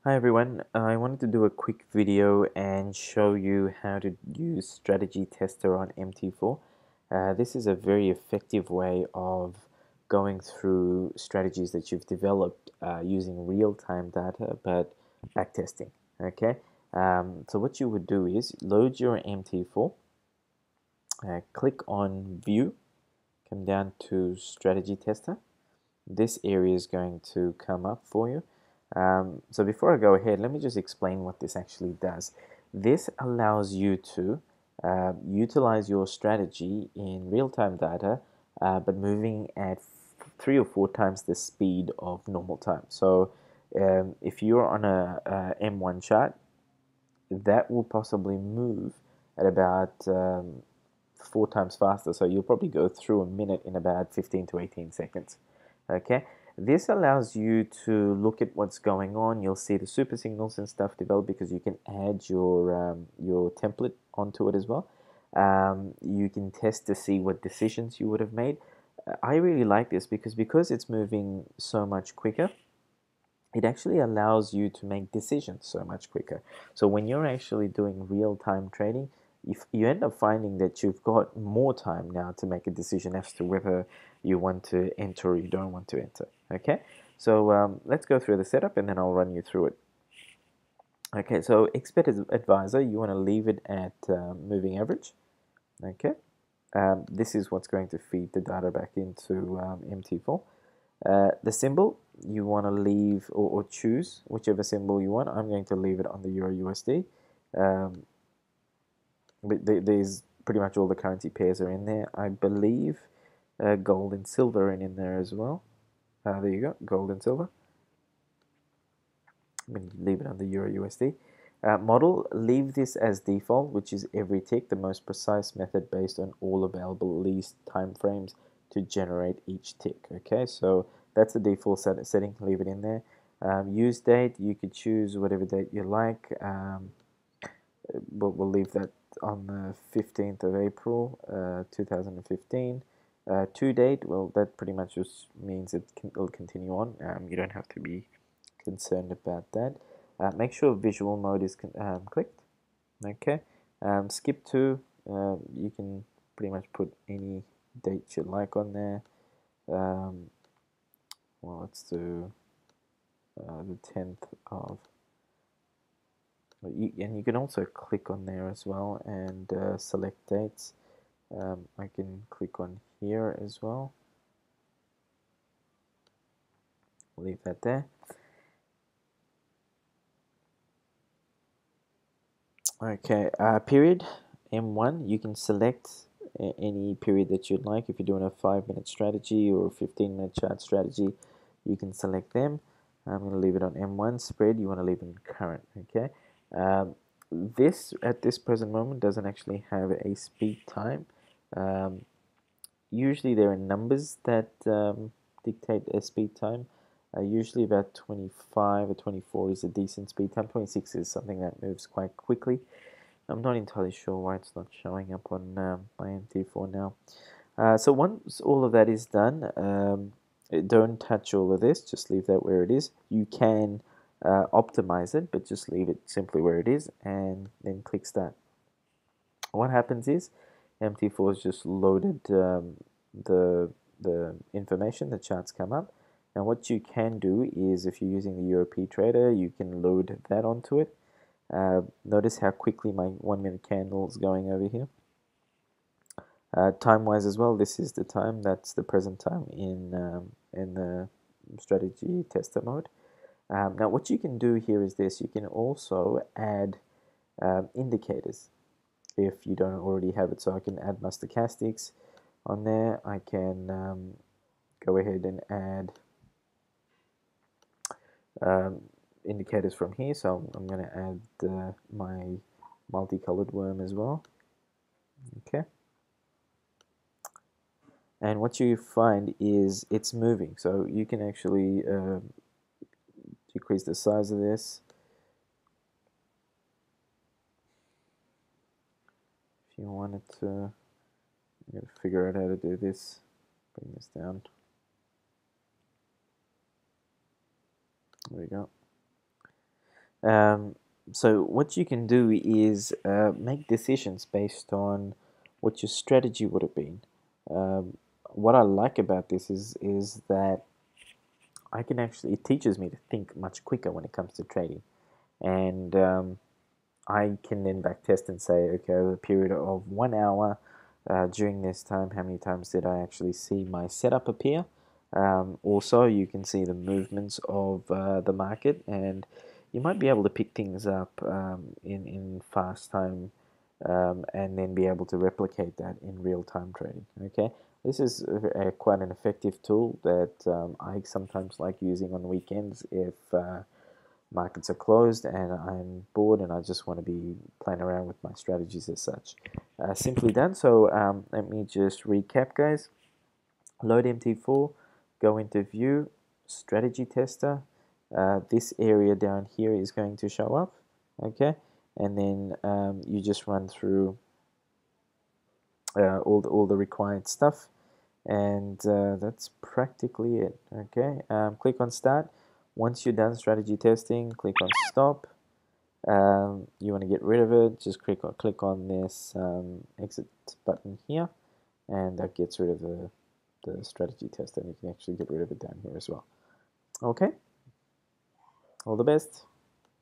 Hi everyone, I wanted to do a quick video and show you how to use Strategy Tester on MT4. This is a very effective way of going through strategies that you've developed using real-time data but backtesting. Okay, so what you would do is load your MT4, click on View, come down to Strategy Tester. This area is going to come up for you. So before I go ahead, let me just explain what this actually does. This allows you to utilize your strategy in real-time data, but moving at 3 or 4 times the speed of normal time. So if you're on a M1 chart, that will possibly move at about 4 times faster. So you'll probably go through a minute in about 15 to 18 seconds. Okay, this allows you to look at what's going on. You'll see the super signals and stuff develop because you can add your template onto it as well. You can test to see what decisions you would have made. I really like this because it's moving so much quicker. It actually allows you to make decisions so much quicker. So when you're actually doing real-time trading, if you end up finding that you've got more time now to make a decision as to whether you want to enter or you don't want to enter. Okay, so let's go through the setup and then I'll run you through it. Okay, so expert advisor, you want to leave it at moving average. Okay, this is what's going to feed the data back into MT4. The symbol, you want to leave or choose whichever symbol you want. I'm going to leave it on the Euro USD. But there's pretty much all the currency pairs are in there. I believe gold and silver are in there as well. There you go, gold and silver. I'm going to leave it on the Euro USD. Model, leave this as default, which is every tick, the most precise method based on all available least time frames to generate each tick. Okay, so that's the default setting, leave it in there. Use date, you could choose whatever date you like, but we'll leave that on the 15th of April 2015. To date, well, that pretty much just means it'll continue on. You don't have to be concerned about that. Make sure visual mode is clicked. Okay. Skip to, you can pretty much put any date you like on there. Well, let's do the 10th of, and you can also click on there as well and select dates. I can click on here as well. Leave that there. Okay, period M1, you can select any period that you'd like. If you're doing a 5-minute strategy or a 15-minute chart strategy, you can select them. I'm going to leave it on M1. Spread, you want to leave it in current. Okay, this at this present moment doesn't actually have a speed time. Usually there are numbers that dictate a speed time. Usually about 25 or 24 is a decent speed time. 26 is something that moves quite quickly. I'm not entirely sure why it's not showing up on my MT4 now. So once all of that is done, don't touch all of this, just leave that where it is. You can optimize it, but just leave it simply where it is and then click start. What happens is MT4 has just loaded the information, the charts come up. Now what you can do is if you're using the Euro Trader, you can load that onto it. Notice how quickly my 1-minute candle is going over here. Time-wise as well, this is the time, that's the present time in the strategy tester mode. Now what you can do here is this, you can also add indicators if you don't already have it. So I can add stochastics on there. I can go ahead and add indicators from here. So I'm going to add my multicolored worm as well. Okay. And what you find is it's moving. So you can actually decrease the size of this. If you wanted to, I'm going to figure out how to do this. Bring this down. There we go. So what you can do is make decisions based on what your strategy would have been. What I like about this is that I can actually, it teaches me to think much quicker when it comes to trading, and I can then back test and say, okay, over a period of 1 hour, during this time, how many times did I actually see my setup appear? Also, you can see the movements of the market, and you might be able to pick things up in fast time, and then be able to replicate that in real time trading. Okay, this is quite an effective tool that I sometimes like using on weekends if markets are closed and I'm bored and I just want to be playing around with my strategies as such. Simply done. So let me just recap, guys. Load MT4, go into view, strategy tester. This area down here is going to show up, okay? And then you just run through all the required stuff, and that's practically it. Okay, click on start. Once you're done strategy testing, click on stop. You want to get rid of it, just click on this exit button here, and that gets rid of the strategy test, and you can actually get rid of it down here as well. Okay, all the best.